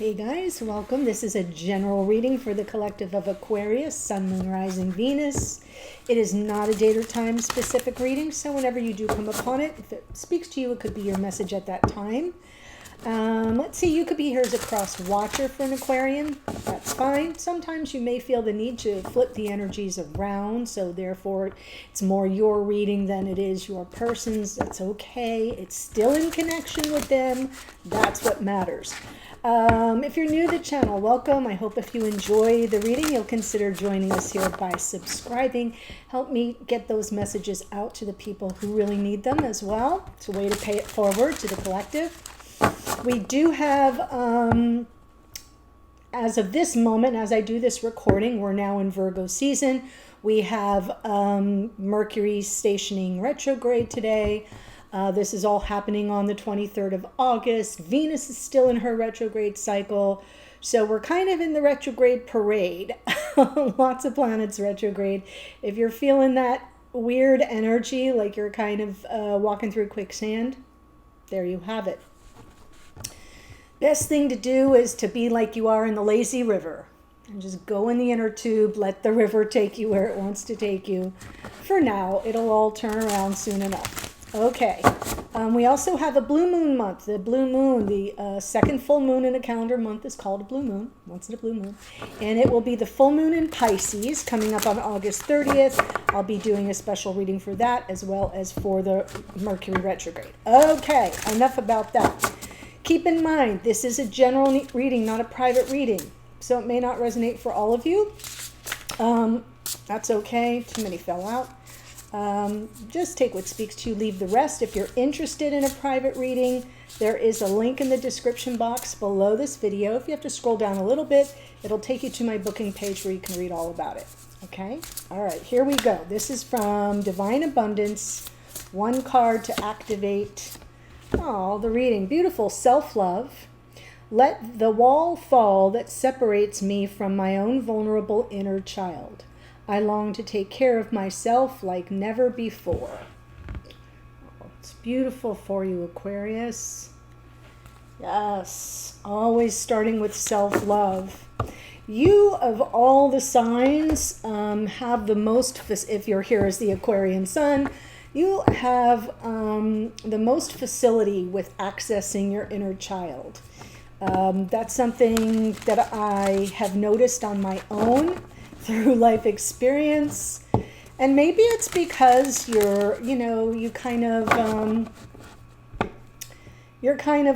Hey guys, welcome. This is a general reading for the collective of Aquarius, Sun, Moon, Rising, Venus. It is not a date or time specific reading, so whenever you do come upon it, if it speaks to you, it could be your message at that time. Let's see, you could be here as a cross watcher for an Aquarian. That's fine. Sometimes you may feel the need to flip the energies around, so therefore it's more your reading than it is your person's. That's okay. It's still in connection with them. That's what matters. If you're new to the channel, welcome. I hope if you enjoy the reading, you'll consider joining us here by subscribing. Help me get those messages out to the people who really need them as well. It's a way to pay it forward to the collective. We do have, as of this moment, as I do this recording, we're now in Virgo season. We have Mercury stationing retrograde today. This is all happening on the 23rd of August. Venus is still in her retrograde cycle. So we're kind of in the retrograde parade. Lots of planets retrograde. If you're feeling that weird energy, like you're kind of walking through quicksand, there you have it. Best thing to do is to be like you are in the lazy river and just go in the inner tube, let the river take you where it wants to take you. For now, it'll all turn around soon enough. Okay, we also have a blue moon month. The blue moon, the second full moon in a calendar month is called a blue moon, once in a blue moon. And it will be the full moon in Pisces coming up on August 30th. I'll be doing a special reading for that as well as for the Mercury retrograde. Okay, enough about that. Keep in mind, this is a general reading, not a private reading. So it may not resonate for all of you. That's okay. Too many fell out. Just take what speaks to you, leave the rest. If you're interested in a private reading, there is a link in the description box below this video. If you have to scroll down a little bit, it'll take you to my booking page where you can read all about it. Okay? All right, here we go. This is from Divine Abundance. One card to activate. Oh, the reading. Beautiful. Self-love. Let the wall fall that separates me from my own vulnerable inner child. I long to take care of myself like never before. Oh, it's beautiful for you, Aquarius. Yes, always starting with self-love. You, of all the signs, have the most, if you're here as the Aquarian sun, you have the most facility with accessing your inner child. That's something that I have noticed on my own through life experience. And maybe it's because you're kind of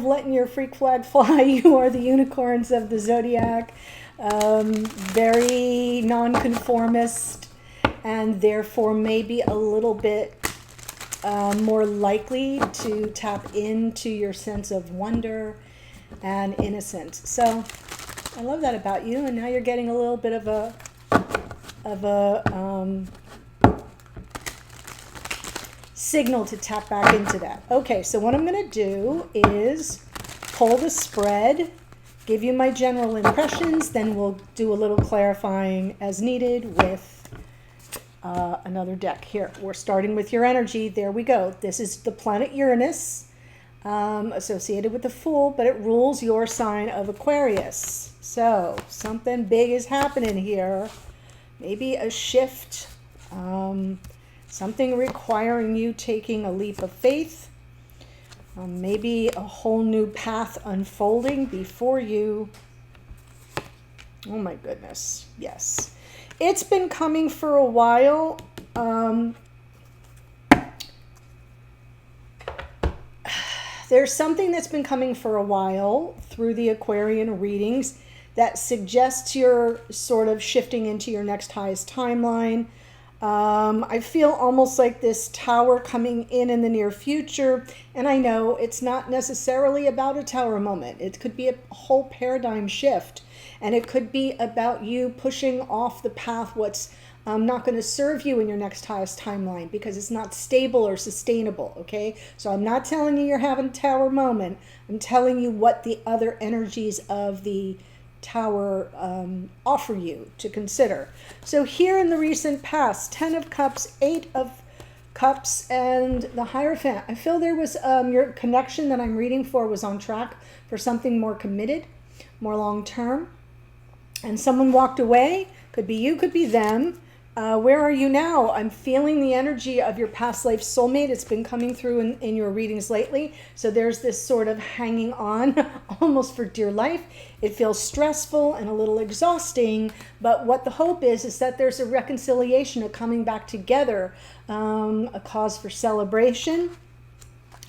letting your freak flag fly. You are the unicorns of the zodiac, very nonconformist, and therefore maybe a little bit more likely to tap into your sense of wonder and innocence. So I love that about you. And now you're getting a little bit of a signal to tap back into that. Okay, so what I'm going to do is pull the spread, give you my general impressions, then we'll do a little clarifying as needed with another deck. Here, we're starting with your energy. There we go. This is the planet Uranus, associated with the Fool, but it rules your sign of Aquarius. So something big is happening here. Maybe a shift, something requiring you taking a leap of faith, maybe a whole new path unfolding before you. Oh my goodness, yes. It's been coming for a while. There's something that's been coming for a while through the Aquarian readings that suggests you're sort of shifting into your next highest timeline. I feel almost like this tower coming in the near future. And I know it's not necessarily about a tower moment. It could be a whole paradigm shift. And it could be about you pushing off the path what's not going to serve you in your next highest timeline because it's not stable or sustainable, okay? So I'm not telling you you're having a tower moment. I'm telling you what the other energies of the tower offer you to consider. So here in the recent past, 10 of Cups, 8 of Cups, and the Hierophant. I feel there was your connection that I'm reading for was on track for something more committed. more long term. And someone walked away. Could be you, could be them. Where are you now? I'm feeling the energy of your past life soulmate. It's been coming through in your readings lately. So there's this sort of hanging on almost for dear life. It feels stressful and a little exhausting. But what the hope is that there's a reconciliation, a coming back together, a cause for celebration.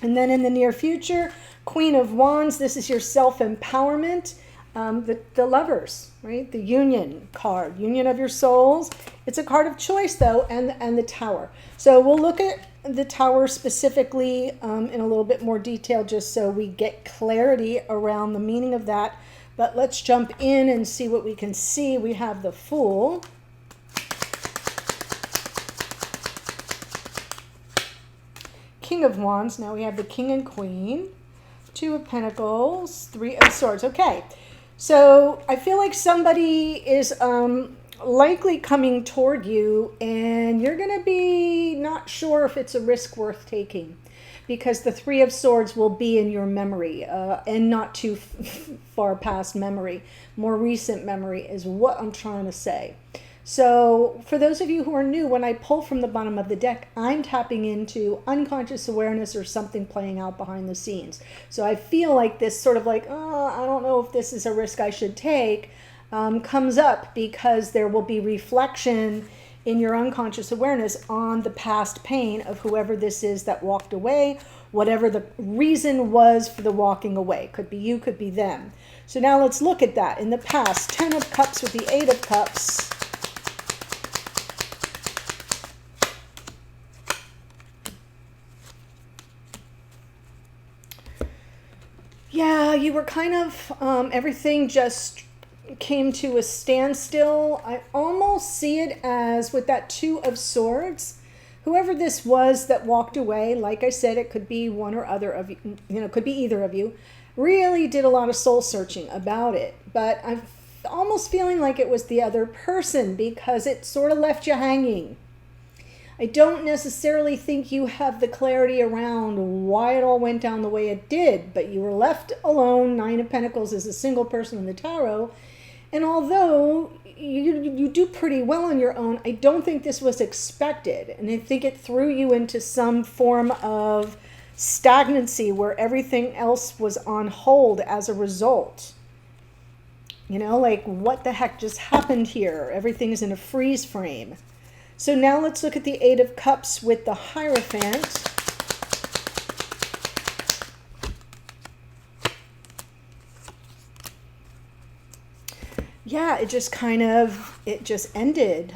And then in the near future, Queen of Wands, this is your self-empowerment. The Lovers, right? The Union card, Union of your souls. It's a card of choice, though, and the Tower. So we'll look at the Tower specifically in a little bit more detail, just so we get clarity around the meaning of that. But let's jump in and see what we can see. We have the Fool. King of Wands. Now we have the King and Queen. Two of Pentacles. Three of Swords. Okay. So I feel like somebody is likely coming toward you, and you're going to be not sure if it's a risk worth taking, because the Three of Swords will be in your memory, and not too far past memory. More recent memory is what I'm trying to say. So for those of you who are new, when I pull from the bottom of the deck, I'm tapping into unconscious awareness or something playing out behind the scenes. So I feel like this sort of like, oh, I don't know if this is a risk I should take, comes up because there will be reflection in your unconscious awareness on the past pain of whoever this is that walked away, whatever the reason was for the walking away. Could be you, could be them. So now let's look at that. In the past, 10 of Cups with the 8 of Cups. Yeah, you were kind of, everything just came to a standstill. I almost see it as with that 2 of Swords. Whoever this was that walked away, like I said, it could be one or other of you, it could be either of you, really did a lot of soul searching about it. But I'm almost feeling like it was the other person because it sort of left you hanging. I don't necessarily think you have the clarity around why it all went down the way it did, but you were left alone. 9 of Pentacles is a single person in the tarot. And although you do pretty well on your own, I don't think this was expected. And I think it threw you into some form of stagnancy where everything else was on hold as a result. Like what the heck just happened here? Everything's in a freeze frame. So now let's look at the 8 of Cups with the Hierophant. Yeah, it just ended.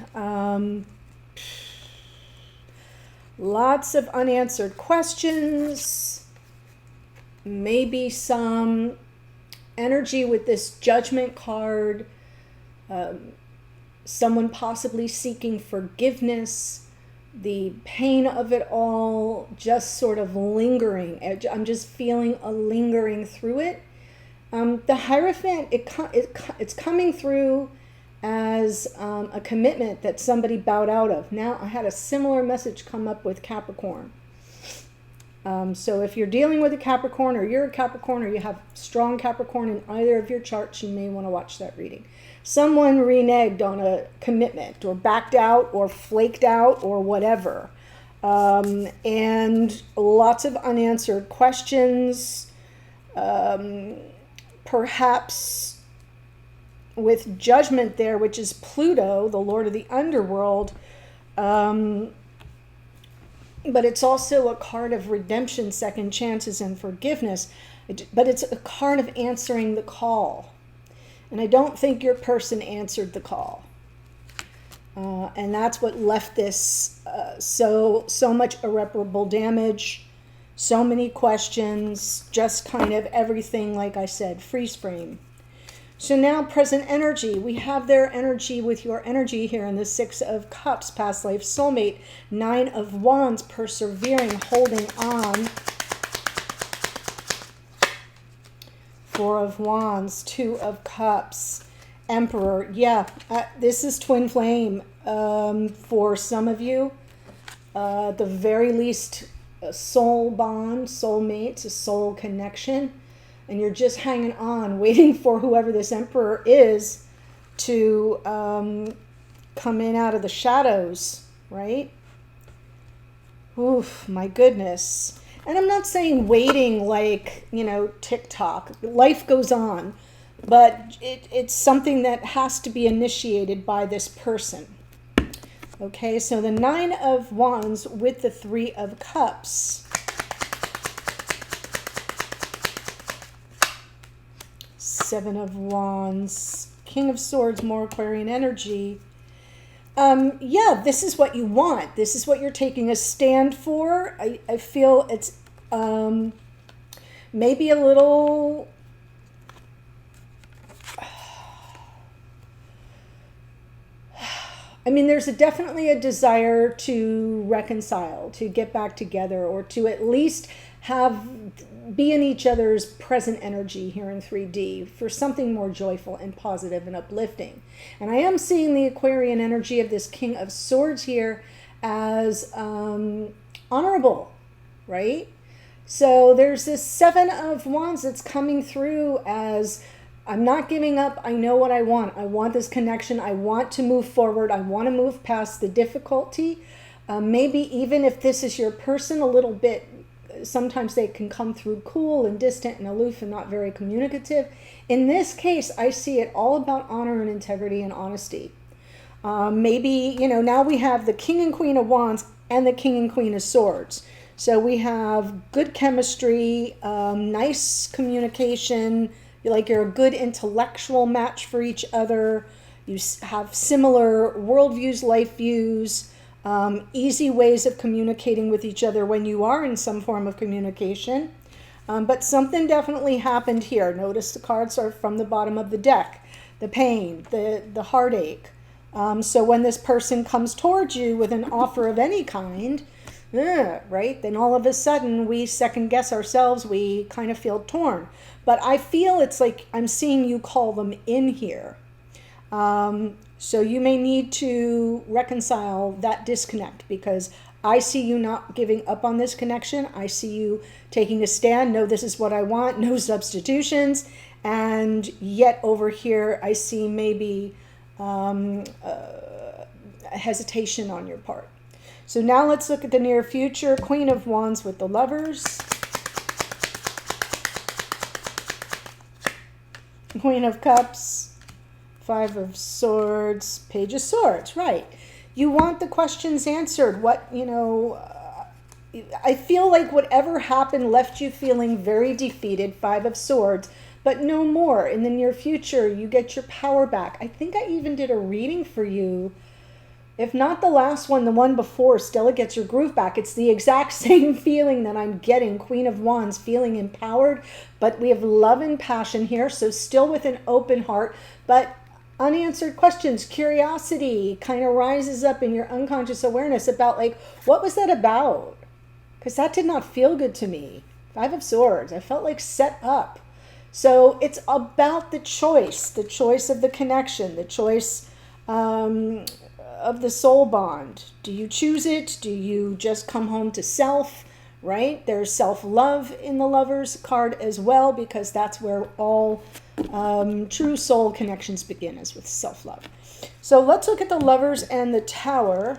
Lots of unanswered questions. Maybe some energy with this Judgment card. Someone possibly seeking forgiveness, the pain of it all just sort of lingering. I'm just feeling a lingering through it. The Hierophant, it's coming through as a commitment that somebody bowed out of. Now, I had a similar message come up with Capricorn. So if you're dealing with a Capricorn, or you're a Capricorn, or you have strong Capricorn in either of your charts, you may want to watch that reading. Someone reneged on a commitment, or backed out, or flaked out, or whatever. And lots of unanswered questions. Perhaps with Judgment there, which is Pluto, the Lord of the Underworld. But it's also a card of redemption, second chances, and forgiveness. But it's a card of answering the call. And I don't think your person answered the call. And that's what left this so much irreparable damage, so many questions, just kind of everything, like I said, freeze frame. So now present energy, we have their energy with your energy here in the 6 of Cups, past life soulmate, 9 of Wands, persevering, holding on. 4 of Wands, 2 of Cups, Emperor. Yeah, this is twin flame for some of you. At the very least, a soul bond, soulmates, a soul connection. and you're just hanging on, waiting for whoever this emperor is to come in out of the shadows, right? Oof, my goodness. And I'm not saying waiting like, you know, TikTok. Life goes on, but it's something that has to be initiated by this person. Okay, so the 9 of Wands with the 3 of Cups. Seven of Wands, King of Swords, more Aquarian energy. Yeah, this is what you want. This is what you're taking a stand for. I feel it's maybe a little... I mean, there's definitely a desire to reconcile, to get back together, or to at least be in each other's present energy here in 3D for something more joyful and positive and uplifting. And I am seeing the Aquarian energy of this King of Swords here as honorable, right? So there's this 7 of Wands that's coming through as, I'm not giving up. I know what I want. I want this connection. I want to move forward. I want to move past the difficulty. Maybe even if this is your person, a little bit, sometimes they can come through cool and distant and aloof and not very communicative. In this case, I see it all about honor and integrity and honesty. Maybe, you know, now we have the King and Queen of Wands and the King and Queen of Swords. So we have good chemistry, nice communication, like you're a good intellectual match for each other. You have similar worldviews, life views, easy ways of communicating with each other when you are in some form of communication. But something definitely happened here. Notice the cards are from the bottom of the deck. The pain, the heartache. So when this person comes towards you with an offer of any kind, right, then all of a sudden we second guess ourselves. We kind of feel torn. But I feel it's like I'm seeing you call them in here. So you may need to reconcile that disconnect, because I see you not giving up on this connection. I see you taking a stand. No, this is what I want. No substitutions. And yet over here, I see maybe a hesitation on your part. So now let's look at the near future. Queen of Wands with the Lovers. Queen of Cups, 5 of Swords, Page of Swords, right. You want the questions answered. What, you know, I feel like whatever happened left you feeling very defeated, 5 of Swords, but no more. In the near future, you get your power back. I think I even did a reading for you. If not the last one, the one before, Stella gets your groove back. It's the exact same feeling that I'm getting. Queen of Wands, feeling empowered, but we have love and passion here. So still with an open heart, but unanswered questions, curiosity kind of rises up in your unconscious awareness about, like, what was that about? Because that did not feel good to me. 5 of Swords, I felt like set up. So it's about the choice of the connection, the choice of the soul bond. Do you choose it? Do you just come home to self, right? There's self-love in the Lovers card as well, because that's where all true soul connections begin, is with self-love. So let's look at the Lovers and the Tower.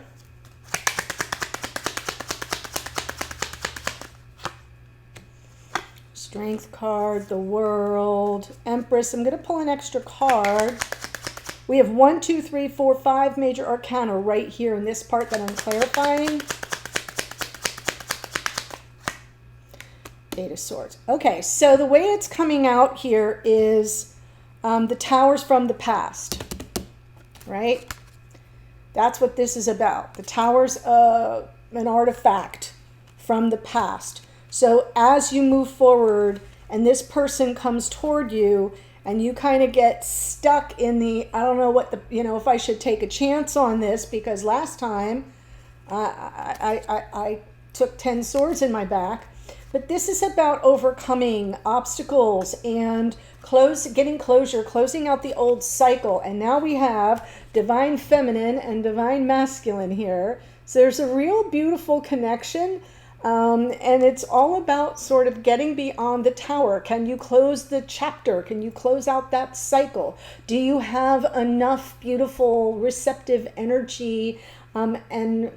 Strength card, the World, Empress. I'm going to pull an extra card. We have 1, 2, 3, 4, 5 major arcana right here in this part that I'm clarifying. 8 of Swords. Okay, so the way it's coming out here is the Tower's from the past, right? That's what this is about. The Tower's an artifact from the past. So as you move forward and this person comes toward you, and you kind of get stuck in the, I don't know what the, you know, if I should take a chance on this, because last time I took 10 swords in my back. But this is about overcoming obstacles and getting closure, closing out the old cycle. And now we have divine feminine and divine masculine here. So there's a real beautiful connection. And it's all about sort of getting beyond the tower. Can you close the chapter? Can you close out that cycle? Do you have enough beautiful receptive energy and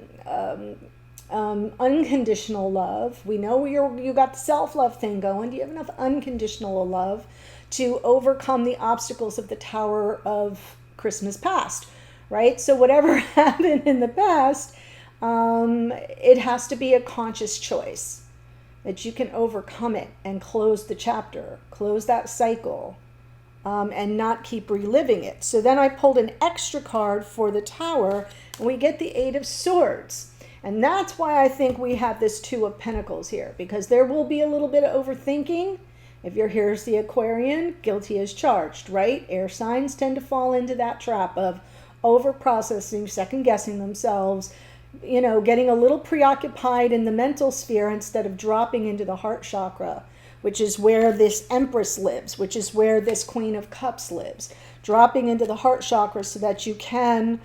unconditional love? We know you got the self-love thing going. Do you have enough unconditional love to overcome the obstacles of the tower of Christmas past, right? So whatever happened in the past, it has to be a conscious choice that you can overcome it and close the chapter, close that cycle, and not keep reliving it. So then I pulled an extra card for the tower, and we get the Eight of Swords. And that's why I think we have this Two of Pentacles here, because there will be a little bit of overthinking. If you're here as the Aquarian, guilty as charged, right? Air signs tend to fall into that trap of over-processing, second-guessing themselves, getting a little preoccupied in the mental sphere instead of dropping into the heart chakra, which is where this Empress lives, which is where this Queen of Cups lives. Dropping into the heart chakra so that you can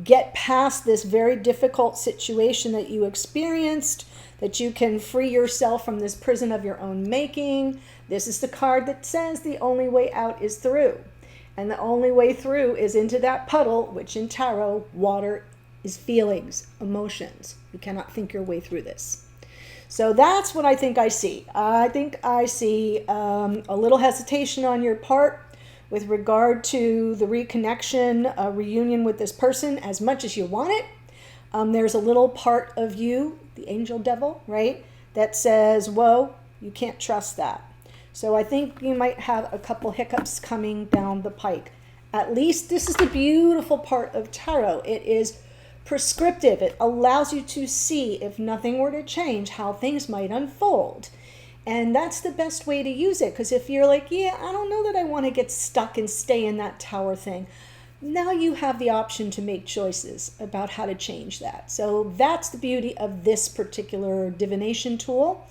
get past this very difficult situation that you experienced, that you can free yourself from this prison of your own making. This is the card that says the only way out is through. And the only way through is into that puddle, which in tarot, water is feelings, emotions. You cannot think your way through this. So that's what I think I see. I think I see a little hesitation on your part with regard to the reconnection, reunion with this person as much as you want it. There's a little part of you, the angel devil, right, that says, whoa, you can't trust that. So I think you might have a couple hiccups coming down the pike. At least this is the beautiful part of tarot. It is prescriptive. It allows you to see, if nothing were to change, how things might unfold. And that's the best way to use it, because if you're like, yeah, I don't know that I want to get stuck and stay in that tower thing, now you have the option to make choices about how to change that. So that's the beauty of this particular divination tool.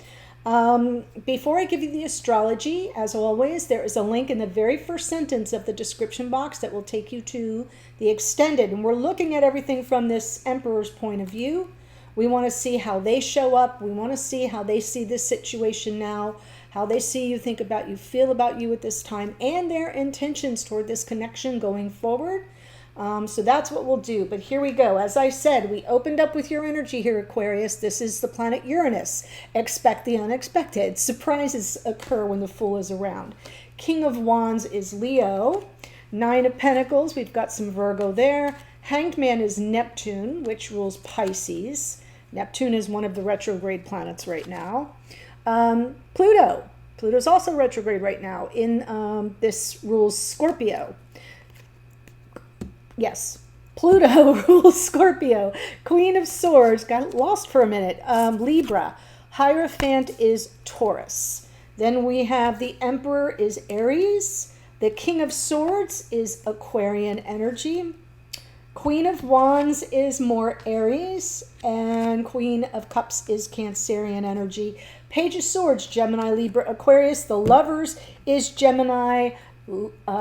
Before I give you the astrology, as always, there is a link in the very first sentence of the description box that will take you to the extended. And we're looking at everything from this Emperor's point of view. We want to see how they show up. We want to see how they see this situation now, how they see you, think about you, feel about you at this time, and their intentions toward this connection going forward. So that's what we'll do. But here we go. As I said, we opened up with your energy here, Aquarius. This is the planet Uranus. Expect the unexpected. Surprises occur when the Fool is around. King of Wands is Leo. Nine of Pentacles, we've got some Virgo there. Hanged Man is Neptune, which rules Pisces. Neptune is one of the retrograde planets right now. Pluto. Pluto's also retrograde right now. This rules Scorpio. Yes, Pluto rules Scorpio. Queen of Swords, got lost for a minute. Libra. Hierophant is Taurus. Then we have the Emperor is Aries. The King of Swords is Aquarian energy. Queen of Wands is more Aries. And Queen of Cups is Cancerian energy. Page of Swords, Gemini, Libra, Aquarius. The Lovers is Gemini.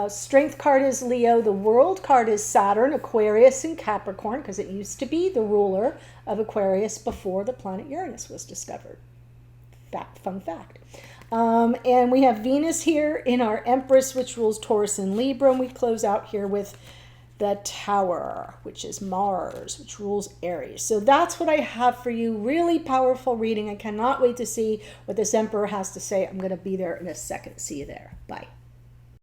Strength card is Leo. The World card is Saturn, Aquarius, and Capricorn, because it used to be the ruler of Aquarius before the planet Uranus was discovered. Fun fact. And we have Venus here in our Empress, which rules Taurus and Libra. And we close out here with the Tower, which is Mars, which rules Aries. So that's what I have for you. Really powerful reading. I cannot wait to see what this Emperor has to say. I'm going to be there in a second. See you there. Bye.